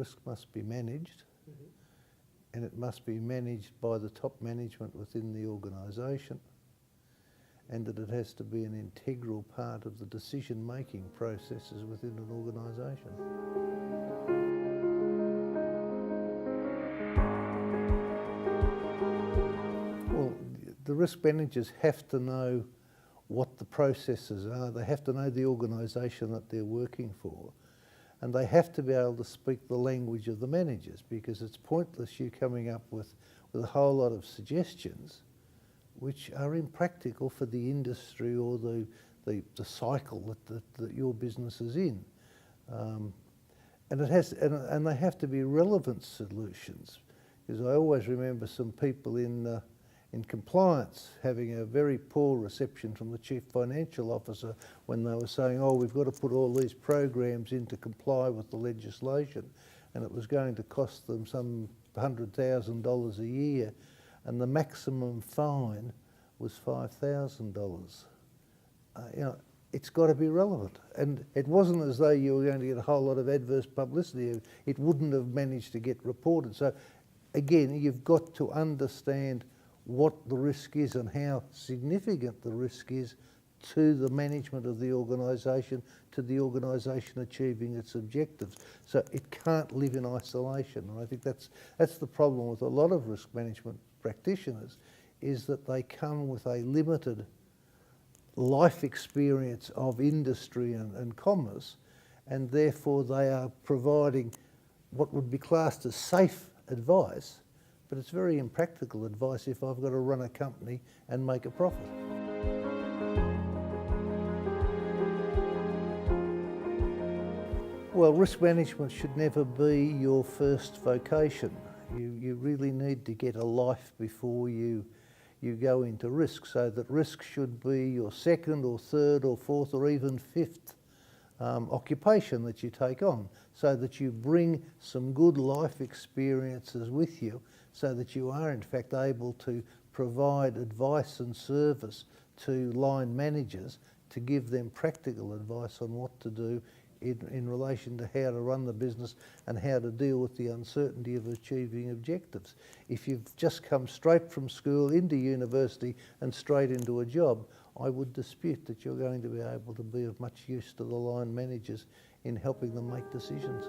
risk must be managed, and it must be managed by the top management within the organisation, and that it has to be an integral part of the decision-making processes within an organisation. Well, the risk managers have to know what the processes are. They have to know the organisation that they're working for, and they have to be able to speak the language of the managers, because it's pointless you coming up with a whole lot of suggestions which are impractical for the industry or the cycle that your business is in. And they have to be relevant solutions, because I always remember some people in compliance having a very poor reception from the Chief Financial Officer when they were saying, oh, we've got to put all these programs in to comply with the legislation, and it was going to cost them some $100,000 a year, and the maximum fine was $5,000. You know, it's got to be relevant. And it wasn't as though you were going to get a whole lot of adverse publicity. It wouldn't have managed to get reported. So again, you've got to understand what the risk is and how significant the risk is to the management of the organisation, to the organisation achieving its objectives. So it can't live in isolation. And I think that's the problem with a lot of risk management practitioners, is that they come with a limited life experience of industry and commerce, and therefore they are providing what would be classed as safe advice, but it's very impractical advice if I've got to run a company and make a profit. Well, risk management should never be your first vocation. You really need to get a life before you go into risk, so that risk should be your second or third or fourth or even fifth occupation that you take on, so that you bring some good life experiences with you, so that you are in fact able to provide advice and service to line managers, to give them practical advice on what to do in relation to how to run the business and how to deal with the uncertainty of achieving objectives. If you've just come straight from school into university and straight into a job, I would dispute that you're going to be able to be of much use to the line managers in helping them make decisions.